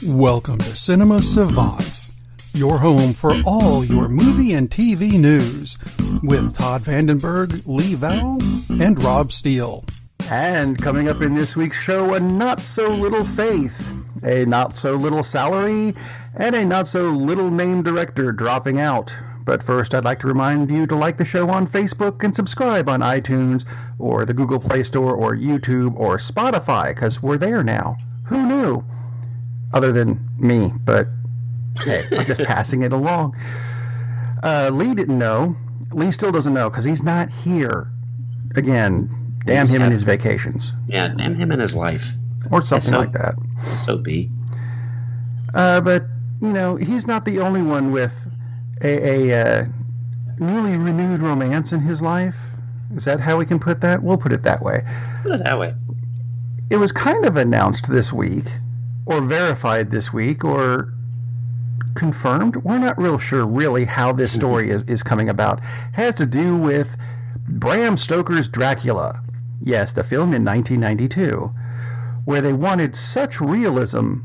Welcome to Cinema-Savants, your home for all your movie and TV news, with Todd Vandenberg, Lee Vowell, and Rob Steele. And coming up in this week's show, a not-so-little faith, a not-so-little salary, and a not-so-little name director dropping out. But first, I'd like to remind you to like the show on Facebook and subscribe on iTunes or the Google Play Store or YouTube or Spotify, because we're there now. Who knew? Other than me, but hey, I'm just passing it along. Lee didn't know. Lee still doesn't know because he's not here. Again, damn him and his vacations. Yeah, damn him and his life. Or something like that. So be. But, you know, he's not the only one with a newly renewed romance in his life. Is that how we can put that? We'll put it that way. Put it that way. It was kind of announced this week, or verified this week, or confirmed. We're not real sure really how this story is coming about. Has to do with Bram Stoker's Dracula. Yes, the film in 1992, where they wanted such realism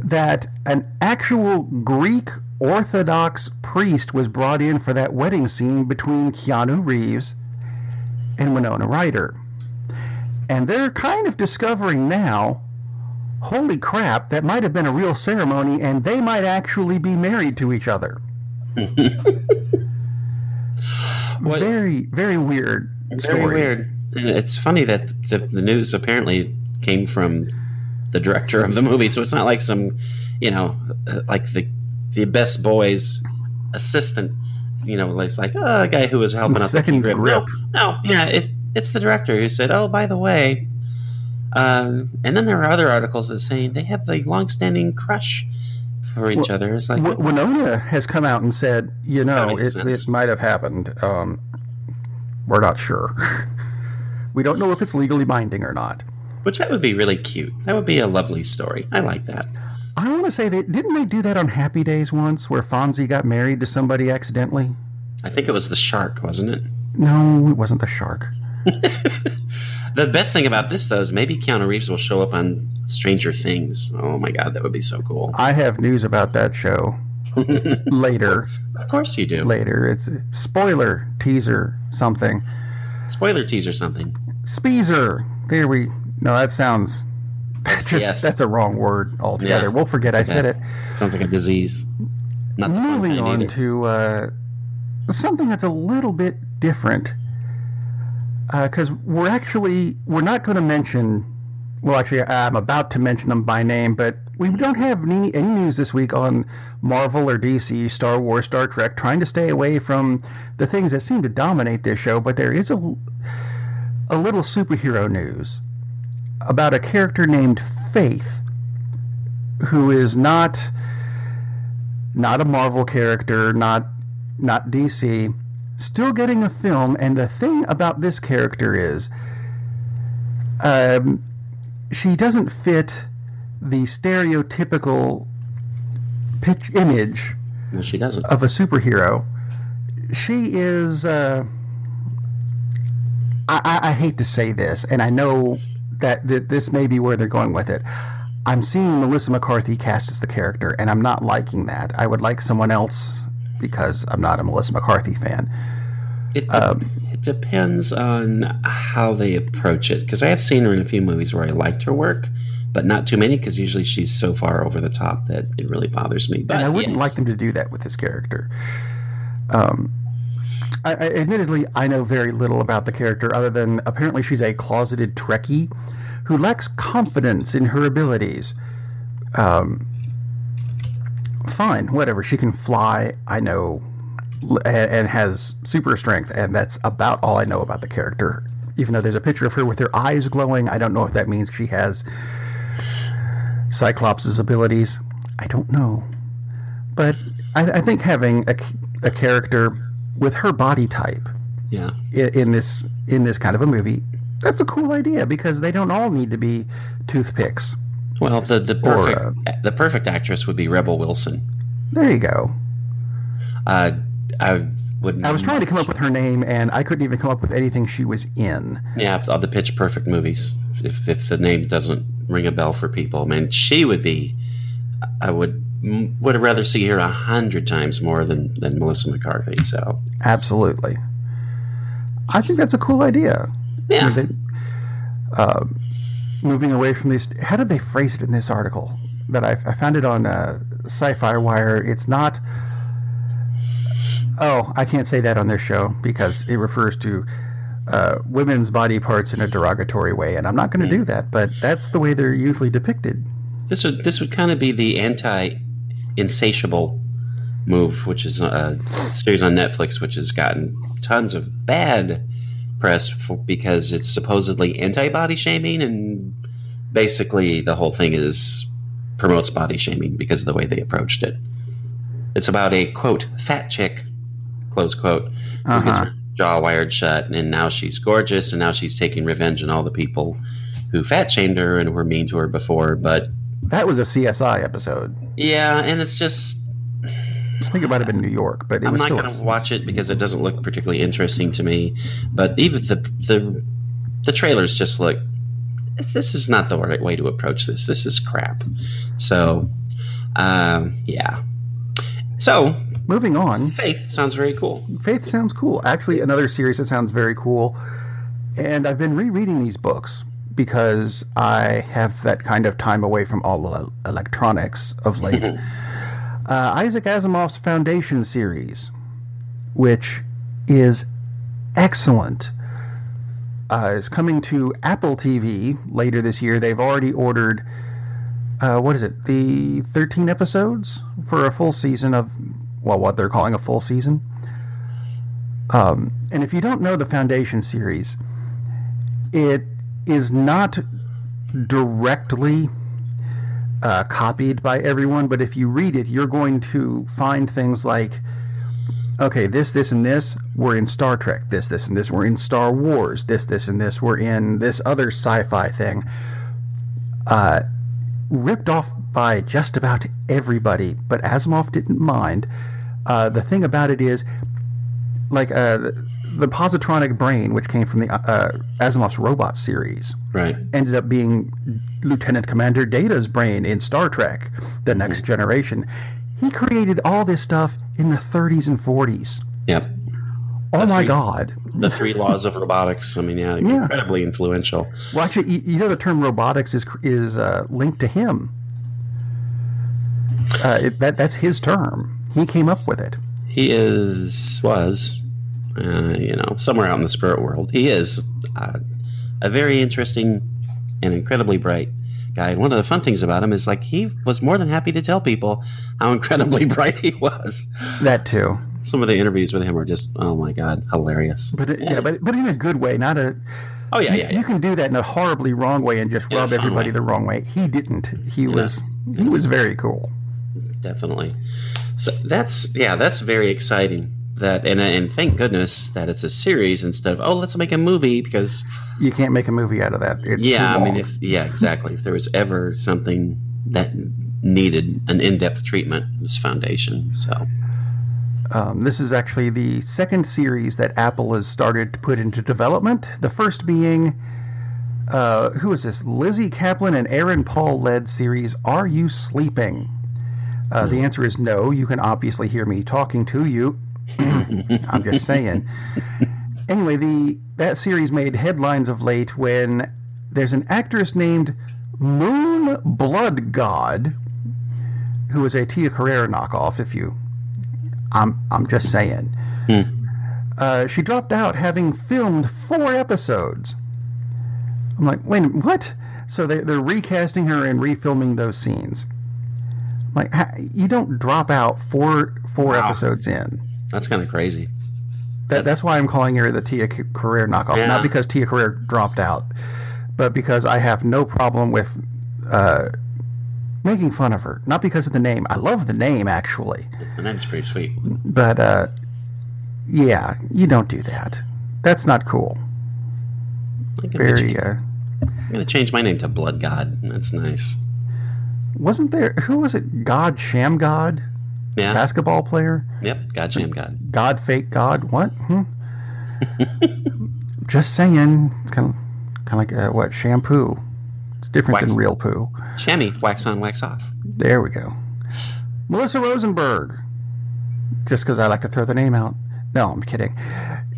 that an actual Greek Orthodox priest was brought in for that wedding scene between Keanu Reeves and Winona Ryder. And they're kind of discovering now, holy crap, that might have been a real ceremony, and they might actually be married to each other. Very, very weird story. Very weird. It's funny that the news apparently came from the director of the movie, so it's not like some, like the best boy's assistant, it's like, a guy who was helping us. Second grip. No, it's the director who said, oh, by the way, and then there are other articles that saying they have the long-standing crush for each other. It's like Winona has come out and said, it might have happened. We're not sure. We don't know if it's legally binding or not. Which that would be really cute. That would be a lovely story. I like that. I want to say didn't they do that on Happy Days once, where Fonzie got married to somebody accidentally? I think it was the shark, wasn't it? No, it wasn't the shark. The best thing about this, though, is maybe Keanu Reeves will show up on Stranger Things. Oh, my God, that would be so cool. I have news about that show later. Of course you do. Later. It's a spoiler teaser something. Spoiler teaser something. Speezer. No, that sounds... That's a wrong word altogether. Yeah, we'll forget I said it. Sounds like a disease. Not moving on to something that's a little bit different. Because we're not going to mention... Well, actually, I'm about to mention them by name, but we don't have any news this week on Marvel or DC, Star Wars, Star Trek, trying to stay away from the things that seem to dominate this show, but there is a little superhero news about a character named Faith, who is not a Marvel character, not DC, still getting a film. And the thing about this character is she doesn't fit the stereotypical image no, she doesn't. Of a superhero. She is I hate to say this, and I know that this may be where they're going with it. I'm seeing Melissa McCarthy cast as the character, and I'm not liking that. I would like someone else because I'm not a Melissa McCarthy fan. It depends on how they approach it, because I have seen her in a few movies where I liked her work, but not too many, because usually she's so far over the top that it really bothers me. But and I wouldn't like them to do that with this character. Admittedly, I know very little about the character other than apparently she's a closeted Trekkie who lacks confidence in her abilities. Fine, whatever. She can fly, I know, and has super strength, and that's about all I know about the character. Even though there's a picture of her with her eyes glowing, I don't know if that means she has Cyclops' abilities. I don't know. But I think having a character with her body type in this kind of a movie, that's a cool idea, because they don't all need to be toothpicks. Well, the perfect actress would be Rebel Wilson. There you go. I was trying to come up with her name, and I couldn't even come up with anything she was in. Yeah, all the Pitch Perfect movies. If the name doesn't ring a bell for people, man, she would be I would have rather see her 100 times more than Melissa McCarthy. So absolutely, I think that's a cool idea. Yeah. I mean, moving away from these, how did they phrase it in this article? That I found it on Sci-Fi Wire. It's not. Oh, I can't say that on this show because it refers to women's body parts in a derogatory way, and I'm not going to do that. But that's the way they're usually depicted. This would kind of be the anti-insatiable move, which is a series on Netflix, which has gotten tons of bad press because it's supposedly anti-body shaming, and basically the whole thing promotes body shaming because of the way they approached it. It's about a, quote, fat chick, close quote, who gets her jaw wired shut, and now she's gorgeous, and now she's taking revenge on all the people who fat shamed her and were mean to her before. But that was a CSI episode. Yeah, and it's just... I think it might have been New York, but I'm not going to watch it because it doesn't look particularly interesting to me. But even the trailers just look... This is not the right way to approach this. This is crap. So, yeah. So, moving on. Faith sounds very cool. Faith sounds cool. Actually, another series that sounds very cool. And I've been rereading these books because I have that kind of time away from all electronics of late. Isaac Asimov's Foundation series, which is excellent, is coming to Apple TV later this year. They've already ordered, the 13 episodes for a full season of, what they're calling a full season. And if you don't know the Foundation series, it is not directly copied by everyone, but if you read it, you're going to find things like, okay, this, and this were in Star Trek. This, and this were in Star Wars. This, and this were in this other sci-fi thing. Ripped off by just about everybody, but Asimov didn't mind. The thing about it is, like, the positronic brain, which came from the Asimov's Robot series, right, ended up being Lieutenant Commander Data's brain in Star Trek, The Next Generation. He created all this stuff in the 30s and 40s. Yep. Oh my God. The 3 laws of robotics. I mean, yeah, incredibly influential. Well, actually, you know, the term robotics is linked to him. That's his term. He came up with it. He was somewhere out in the spirit world. He is a very interesting and incredibly bright guy. And one of the fun things about him is, like, he was more than happy to tell people how incredibly bright he was. That too. Some of the interviews with him are just, oh my God, hilarious. But but in a good way, not a. Oh yeah. You can do that in a horribly wrong way and just rub everybody the wrong way. He didn't. He was very cool. Definitely. So that's very exciting. That and thank goodness that it's a series instead of let's make a movie, because you can't make a movie out of that. It's too long. I mean, exactly. If there was ever something that needed an in-depth treatment, this Foundation. So this is actually the second series that Apple has started to put into development. The first being who is this? Lizzie Kaplan and Aaron Paul led series. Are You Sleeping? The answer is no. You can obviously hear me talking to you. I'm just saying. Anyway, that series made headlines of late when there's an actress named Moon Blood God, who is a Tia Carrere knockoff. I'm just saying. She dropped out having filmed 4 episodes. I'm like, wait, what? So they're recasting her and refilming those scenes. I'm like, you don't drop out four episodes in. That's kind of crazy. That's why I'm calling her the Tia Carrere knockoff. Yeah. Not because Tia Carrere dropped out, but because I have no problem with making fun of her. Not because of the name. I love the name, actually. The name's pretty sweet. But, yeah, you don't do that. That's not cool. I'm going to change my name to Blood God. That's nice. Wasn't there... Who was it? God Sham God? Yeah. Basketball player? Yep, God Sham God. God Fake God? What? Just saying. It's kind of like, shampoo. It's different than real poo. Chamois, wax on, wax off. There we go. Melissa Rosenberg. Just because I like to throw the name out. No, I'm kidding.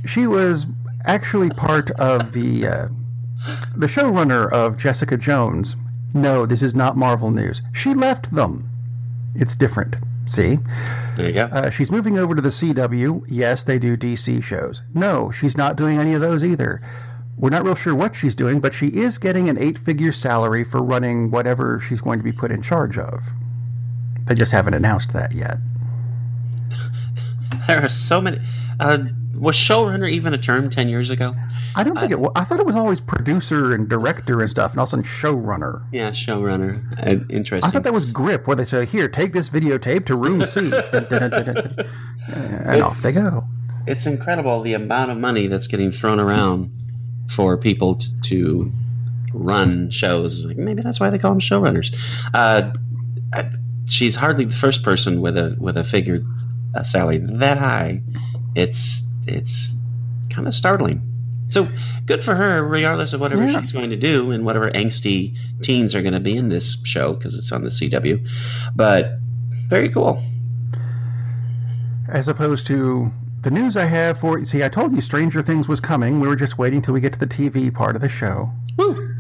She was actually part of the showrunner of Jessica Jones. No, this is not Marvel news. She left them. It's different. See? There you go. She's moving over to the CW. Yes, they do DC shows. No, she's not doing any of those either. We're not real sure what she's doing, but she is getting an 8-figure salary for running whatever she's going to be put in charge of. They just haven't announced that yet. There are so many. Was showrunner even a term 10 years ago? I don't think it was. I thought it was always producer and director and stuff, and also showrunner. Yeah, showrunner. Interesting. I thought that was Grip, where they say, here, take this videotape to room C. And off they go. It's incredible the amount of money that's getting thrown around for people to run shows. Maybe that's why they call them showrunners. She's hardly the first person with a figure salary that high. It's kind of startling. So good for her, regardless of whatever she's going to do and whatever angsty teens are going to be in this show, because it's on the CW. But very cool. As opposed to the news I have for... See, I told you Stranger Things was coming. We were just waiting till we get to the TV part of the show. Woo!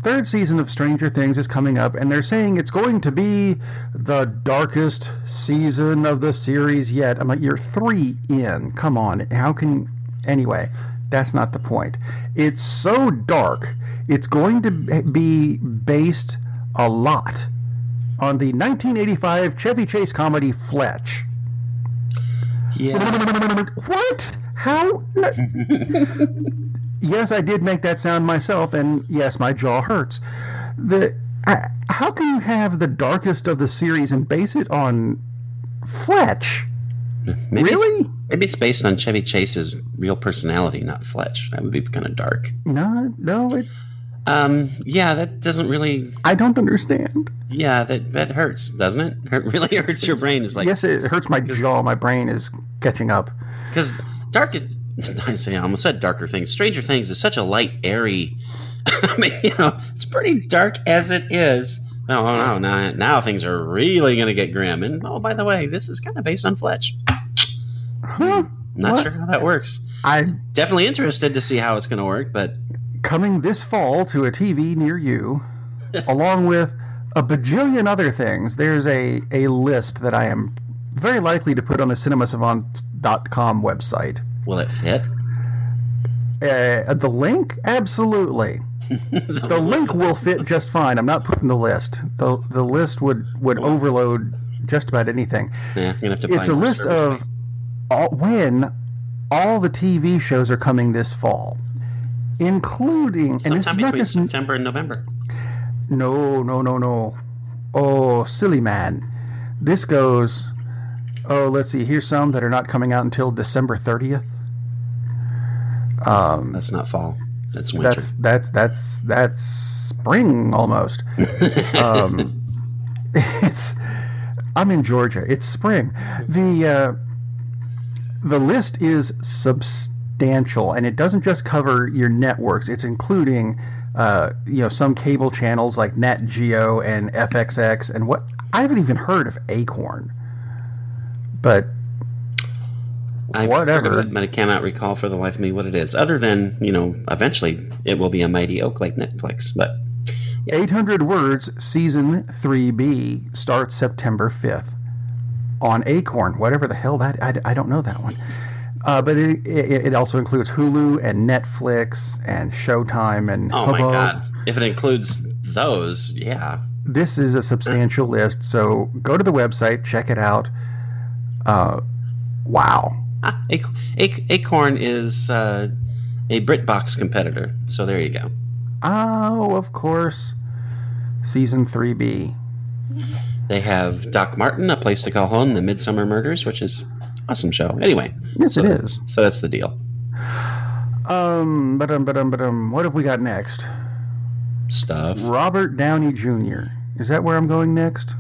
Third season of Stranger Things is coming up, and they're saying it's going to be the darkest season of the series yet. I'm like, you're 3 in. Come on. How can... Anyway, that's not the point. It's so dark, it's going to be based a lot on the 1985 Chevy Chase comedy Fletch. Yeah. What? How? Yes, I did make that sound myself, and yes, my jaw hurts. How can you have the darkest of the series and base it on Fletch? Really? Maybe it's based on Chevy Chase's real personality, not Fletch. That would be kind of dark. No. Yeah, that doesn't really... I don't understand. Yeah, that hurts, doesn't it? It really hurts your brain. It's like... Yes, it hurts my jaw. My brain is catching up. Because dark is... I almost said darker things. Stranger Things is such a light, airy... I mean, it's pretty dark as it is. No, now things are really going to get grim. And, oh, by the way, this is kind of based on Fletch. Huh? Not sure how that works. I'm definitely interested to see how it's going to work, but... Coming this fall to a TV near you, along with a bajillion other things, there's a list that I am very likely to put on the cinema-savants.com website. Will it fit? The link? Absolutely. The link will fit just fine. I'm not putting the list. The list would overload just about anything. Yeah, you're gonna have to find it's a list of when all the TV shows are coming this fall, including... Sometime and this is not between just September and November. No. Oh, silly man. This goes... Oh, let's see. Here's some that are not coming out until December 30th. That's not fall. That's winter. That's spring almost. I'm in Georgia. It's spring. The list is substantial, and it doesn't just cover your networks. It's including some cable channels like Nat Geo and FXX, and what I haven't even heard of Acorn. But I've whatever. Heard of it, but I cannot recall for the life of me what it is. Other than, eventually it will be a mighty oak like Netflix. But yeah. 800 Words Season 3B starts September 5th on Acorn. Whatever the hell that... I don't know that one. But it also includes Hulu and Netflix and Showtime and Oh, Hobo. my God. If it includes those, yeah. This is a substantial list, so go to the website, check it out. Wow. Acorn is a BritBox competitor, so there you go. Oh, of course. Season 3B. They have Doc Martin, A Place to Call Home, The Midsummer Murders, which is an awesome show. Anyway. Yes, it is. So that's the deal. What have we got next? Stuff. Robert Downey Jr. Is that where I'm going next?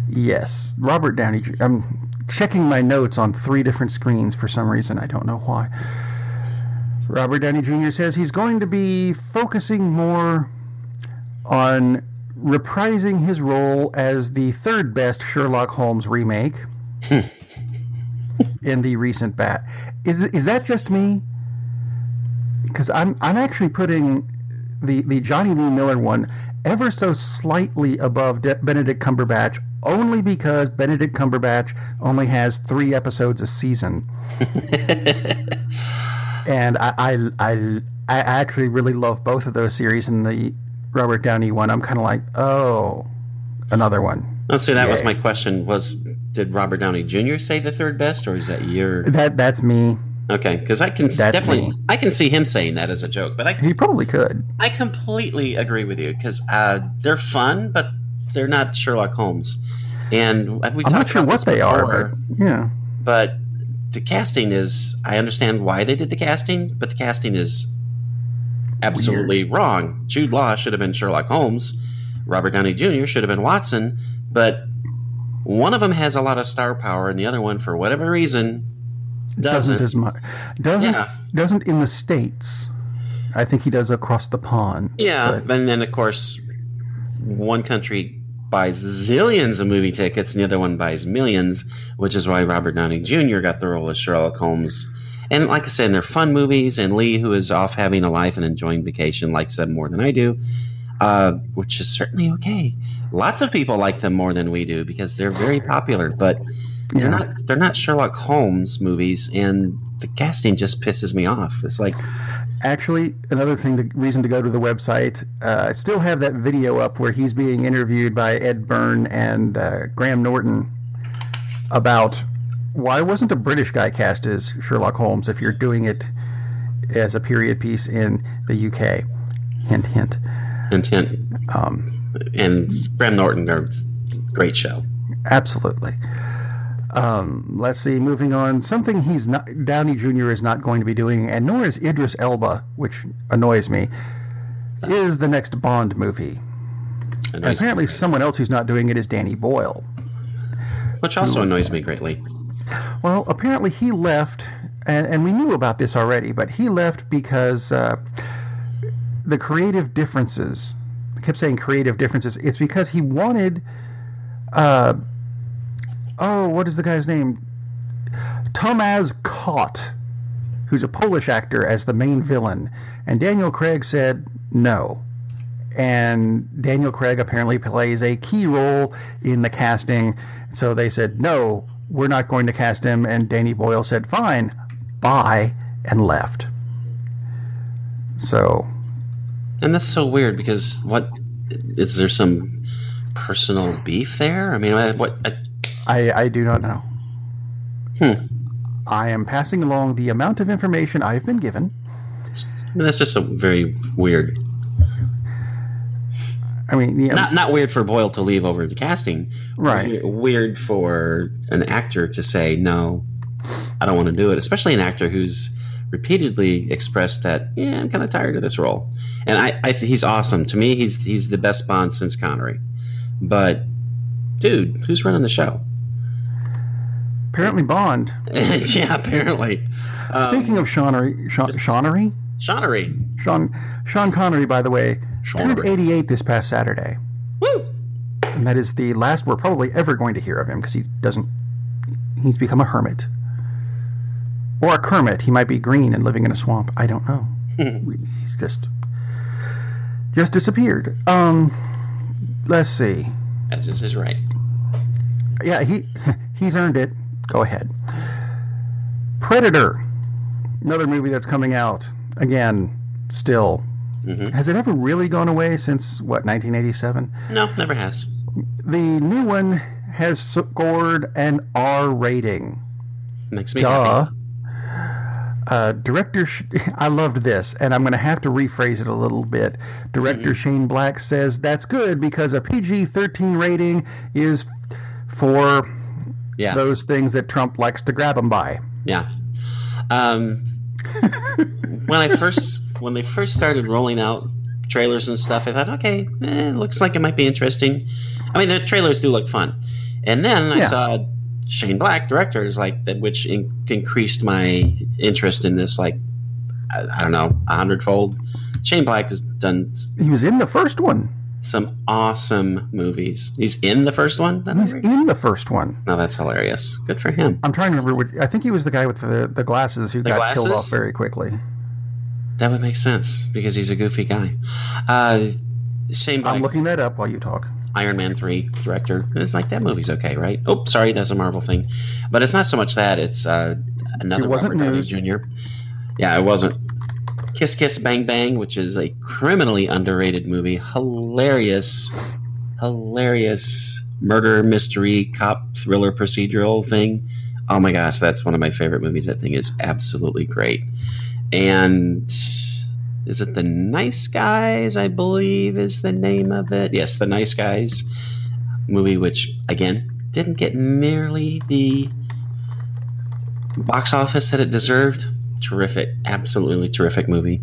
Yes. Robert Downey Jr. I'm checking my notes on 3 different screens for some reason. I don't know why. Robert Downey Jr. says he's going to be focusing more on reprising his role as the third best Sherlock Holmes remake in the recent bat. Is that just me? Because I'm actually putting the Johnny Lee Miller one ever so slightly above Benedict Cumberbatch, only because Benedict Cumberbatch only has 3 episodes a season. And I actually really love both of those series. And the Robert Downey one, I'm kind of like, oh, another one. Oh, so that was my question. Did Robert Downey Jr. say the third best, or is that your... That's me. Okay, because I can I can see him saying that as a joke, but he probably could. I completely agree with you, because they're fun, but they're not Sherlock Holmes. And I'm not sure what they are, but yeah. But the casting is, I understand why they did the casting, but the casting is absolutely wrong. Jude-Law should have been Sherlock Holmes. Robert Downey Jr. should have been Watson, but one of them has a lot of star power, and the other one, for whatever reason, doesn't as much. Doesn't in the States. I think he does across the pond. Yeah, but... and then of course, one country buys zillions of movie tickets, and the other one buys millions, which is why Robert Downey Jr. got the role of Sherlock Holmes. And like I said, they're fun movies, and Lee, who is off having a life and enjoying vacation, likes them more than I do, which is certainly okay. Lots of people like them more than we do because they're very popular, but they're not Sherlock Holmes movies, and the casting just pisses me off. It's like... Actually, another reason to go to the website, I still have that video up where he's being interviewed by Ed Byrne and Graham Norton about why wasn't a British guy cast as Sherlock Holmes if you're doing it as a period piece in the UK. Hint, hint. Hint, hint. And Graham Norton, great show. Absolutely. Let's see, moving on. Something Downey Jr. is not going to be doing, and nor is Idris Elba, which annoys me, is the next Bond movie. And apparently someone else who's not doing it is Danny Boyle. Which also annoys me greatly. Well, apparently he left, and we knew about this already, but he left because the creative differences. I kept saying creative differences. It's because he wanted... what is the guy's name? Tomasz Kot, who's a Polish actor, as the main villain. And Daniel Craig said no. And Daniel Craig apparently plays a key role in the casting. So they said, no, we're not going to cast him. And Danny Boyle said, fine, bye, and left. So... And that's so weird because is there some personal beef there? I mean, I do not know. I am passing along the amount of information I've been given. That's just a very weird. I mean, not weird for Boyle to leave over the casting. Right. Weird for an actor to say, no, I don't want to do it. Especially an actor who's repeatedly expressed that, I'm kind of tired of this role. And I he's awesome. To me, he's the best Bond since Connery. But, dude, who's running the show? Apparently Bond. Yeah, apparently. Speaking of Sean Connery, by the way, turned 88 this past Saturday. Woo! And that is the last we're probably ever going to hear of him because he's become a hermit. Or a Kermit. He might be green and living in a swamp. I don't know. He's just disappeared. Let's see. As is his right. Yeah, he's earned it. Go ahead. Predator. Another movie that's coming out. Again, still. Mm-hmm. Has it ever really gone away since, 1987? No, never has. The new one has scored an R rating. Makes me happy. Director, I loved this, and I'm going to have to rephrase it a little bit. Director Shane Black says that's good because a PG-13 rating is for those things that Trump likes to grab them by. Yeah. When they first started rolling out trailers and stuff, I thought, okay, it looks like it might be interesting. I mean, the trailers do look fun. And then I saw Shane Black, director, is like that, which increased my interest in this. Like, I don't know, 100-fold. Shane Black has done. He was in the first one. Some awesome movies. He's in the first one? He's in the first one. No, that's hilarious. Good for him. I'm trying to remember. I think he was the guy with the glasses who got killed off very quickly. That would make sense because he's a goofy guy. Shane Black. I'm looking that up while you talk. Iron Man 3 director. It's like, that movie's okay, right? Oh, sorry, that's a Marvel thing. But it's not so much that. It's another Robert Downey Jr. Yeah, it wasn't. Kiss Kiss Bang Bang, which is a criminally underrated movie. Hilarious murder mystery cop thriller procedural thing. Oh my gosh, that's one of my favorite movies. That thing is absolutely great. And is it The Nice Guys, I believe is the name of it? Yes, The Nice Guys movie, which again didn't get nearly the box office that it deserved. Terrific, absolutely terrific movie.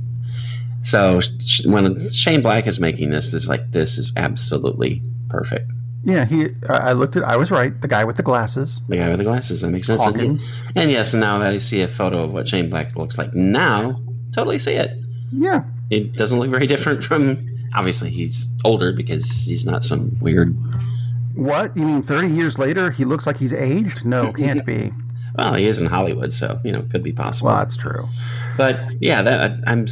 So when Shane Black is making this is absolutely perfect. Yeah, I looked at. I was right. The guy with the glasses. The guy with the glasses. That makes sense. Hawkins. And yes, now that I see a photo of what Shane Black looks like now, totally see it. Yeah. It doesn't look very different from. Obviously, he's older because he's not some weird. What? You mean 30 years later, he looks like he's aged? No, can't be. Well, he is in Hollywood, so, it could be possible. Well, that's true. But, yeah, I'm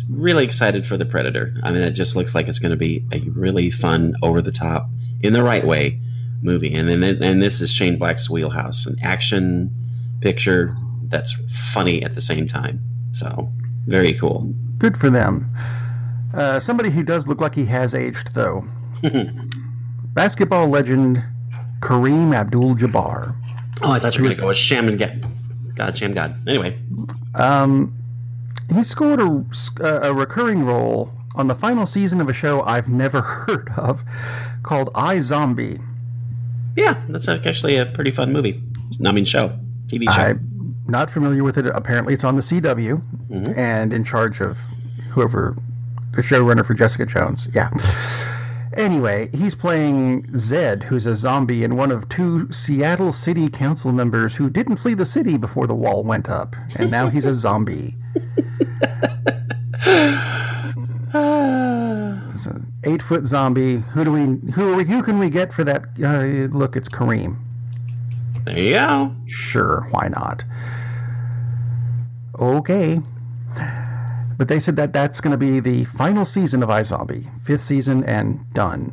really excited for The Predator. I mean, it just looks like it's going to be a really fun, over-the-top, in the right way, movie. And this is Shane Black's wheelhouse, an action picture that's funny at the same time. So, very cool. Good for them. Somebody who does look like he has aged, though. Basketball legend Kareem Abdul-Jabbar. Oh, I thought you were going to go with Sham God. Anyway. He scored a recurring role on the final season of a show I've never heard of called iZombie. Yeah, that's actually a pretty fun movie. Show. TV show. I'm not familiar with it. Apparently it's on the CW and in charge of whoever, the showrunner for Jessica Jones. Yeah. Anyway, he's playing Zed, who's a zombie and one of two Seattle City Council members who didn't flee the city before the wall went up, and now he's a zombie. It's an 8-foot zombie. Who can we get for that? Look, it's Kareem. There you go. Sure, why not? Okay. But they said that that's going to be the final season of iZombie. 5th season and done.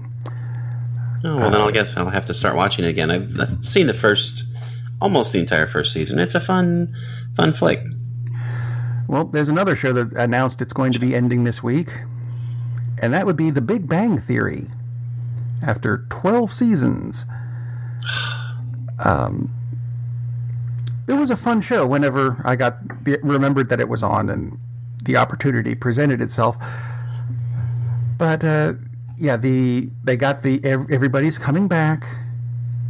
Oh, well, then I guess I'll have to start watching it again. I've seen almost the entire first season. It's a fun flick. Well, there's another show that announced it's going to be ending this week, and that would be The Big Bang Theory. After 12 seasons. It was a fun show whenever I remembered that it was on and the opportunity presented itself. But everybody's coming back,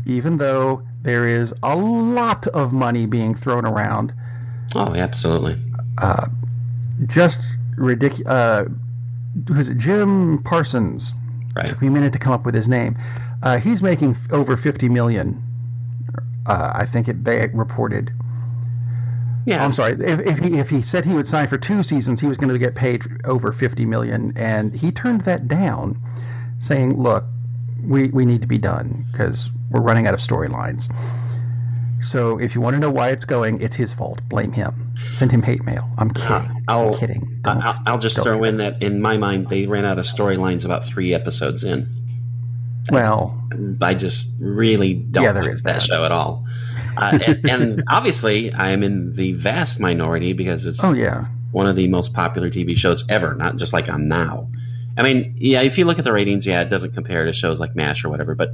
even though there is a lot of money being thrown around. Oh, absolutely. Just ridiculous. Who's it? Jim Parsons. Right. Took me a minute to come up with his name. He's making over $50 million. I think they reported. Yeah, I'm sorry. If he said he would sign for 2 seasons, he was going to get paid over $50 million, and he turned that down, saying, "Look, we need to be done because we're running out of storylines." So if you want to know why it's going, it's his fault. Blame him. Send him hate mail. I'm kidding. I'm kidding. I'll just throw in that in my mind they ran out of storylines about 3 episodes in. Well, I just really don't like that show at all. And obviously, I'm in the vast minority because it's one of the most popular TV shows ever, not just like on Now. I mean, yeah, if you look at the ratings, it doesn't compare to shows like MASH or whatever, but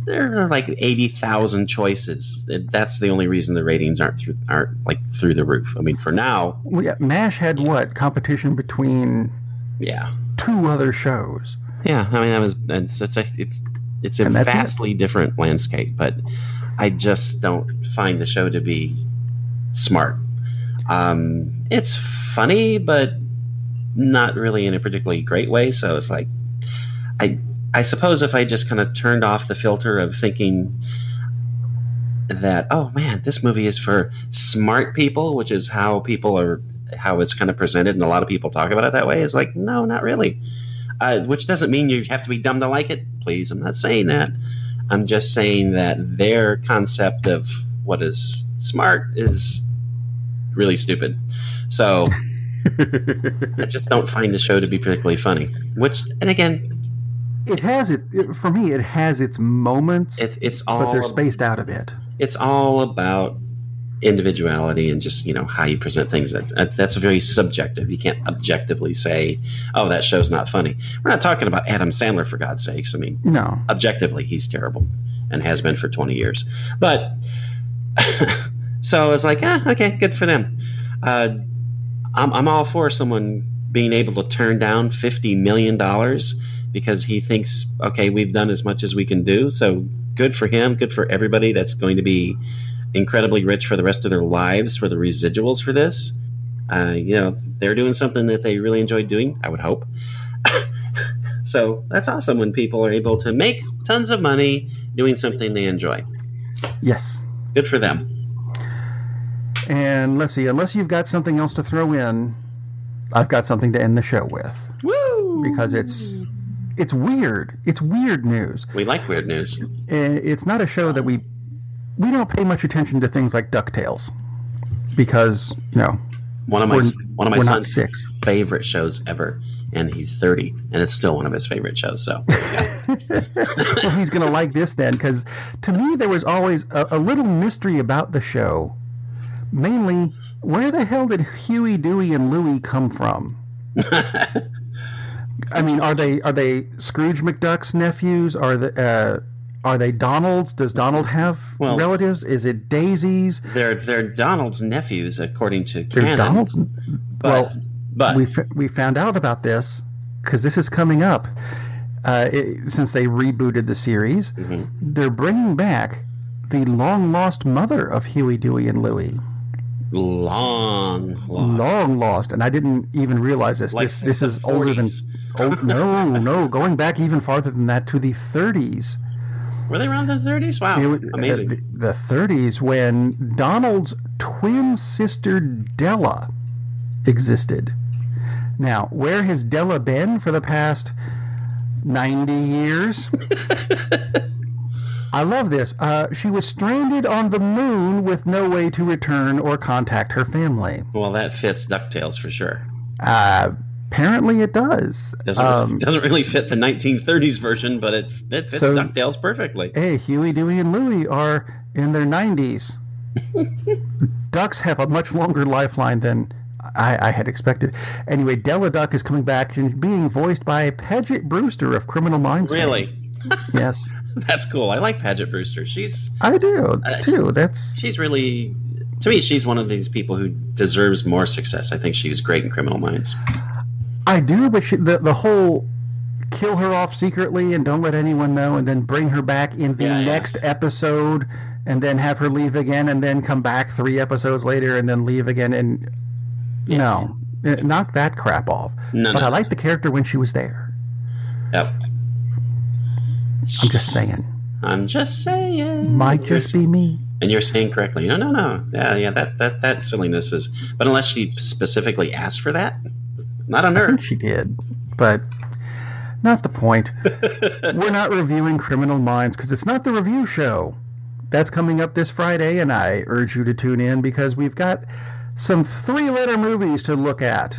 there are like 80,000 choices. That's the only reason the ratings aren't through the roof. I mean, for now. Well, yeah, MASH had what? Competition between 2 other shows. Yeah, I mean, it's a vastly different landscape, but I just don't find the show to be smart. It's funny, but not really in a particularly great way. So it's like, I suppose if I just kind of turned off the filter of thinking that, oh man, this movie is for smart people, which is how people are how it's kind of presented, and a lot of people talk about it that way, is like, no, not really. Which doesn't mean you have to be dumb to like it. Please, I'm not saying that. I'm just saying that their concept of what is smart is really stupid. So I just don't find the show to be particularly funny. And again, it has for me. It has its moments, but they're spaced out a bit. It's all about individuality and just how you present things. That's very subjective. You can't objectively say, "Oh, that show's not funny." We're not talking about Adam Sandler, for God's sakes. I mean, no. Objectively, he's terrible and has been for 20 years. But so it's like, okay, good for them. I'm all for someone being able to turn down $50 million because he thinks, okay, we've done as much as we can do. So good for him. Good for everybody that's going to be incredibly rich for the rest of their lives for the residuals for this. They're doing something that they really enjoy doing, I would hope. So that's awesome when people are able to make tons of money doing something they enjoy. Yes. Good for them. And let's see, unless you've got something else to throw in, I've got something to end the show with. Woo! Because it's weird. It's weird news. We like weird news. It's not a show that we don't pay much attention to things like DuckTales because, one of my son's 6 favorite shows ever, and he's 30, and it's still one of his favorite shows. So, well, he's going to like this then, because to me there was always a little mystery about the show. Mainly, where the hell did Huey, Dewey, and Louie come from? I mean, are they Scrooge McDuck's nephews? Are they Donald's? Does Donald have relatives? Is it Daisy's? They're Donald's nephews, according to canon. They're Donald's. But we found out about this because this is coming up. Since they rebooted the series, they're bringing back the long lost mother of Huey, Dewey, and Louie. Long lost, and I didn't even realize this. Like this is older than. No, going back even farther than that to the 30s. Were they around the 30s? Wow, amazing. The 30s, when Donald's twin sister Della existed. Now, where has Della been for the past 90 years? I love this. She was stranded on the moon with no way to return or contact her family. Well, that fits DuckTales for sure. Apparently it does. Doesn't really fit the 1930s version, but it fits DuckTales perfectly. Hey, Huey, Dewey, and Louie are in their 90s. Ducks have a much longer lifeline than I had expected. Anyway, Della Duck is coming back and being voiced by Paget Brewster of Criminal Minds. Really? Yes. That's cool. I like Paget Brewster. I do too. She's really, to me, she's one of these people who deserves more success. I think she's great in Criminal Minds. I do, but the whole kill her off secretly and don't let anyone know, and then bring her back in the next episode, and then have her leave again, and then come back 3 episodes later, and then leave again, and knock that crap off. But I like the character when she was there. Yep. I'm just saying. Might just be me. And you're saying correctly. No. Yeah. That silliness is. But unless she specifically asked for that, not on her. I think she did, but not the point. We're not reviewing Criminal Minds because it's not the review show. That's coming up this Friday, and I urge you to tune in because we've got some 3-letter movies to look at.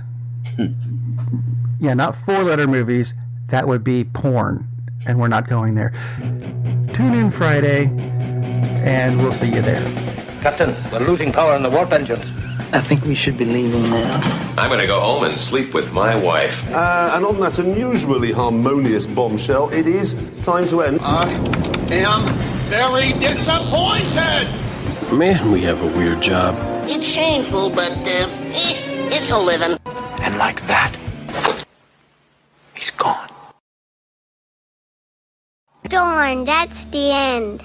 Yeah, not 4-letter movies. That would be porn. And we're not going there. Tune in Friday, and we'll see you there. Captain, we're losing power in the warp engines. I think we should be leaving now. I'm going to go home and sleep with my wife. And on that unusually harmonious bombshell, it is time to end. I am very disappointed! Man, we have a weird job. It's shameful, but, it's a living. And like that, he's gone. Darn, that's the end.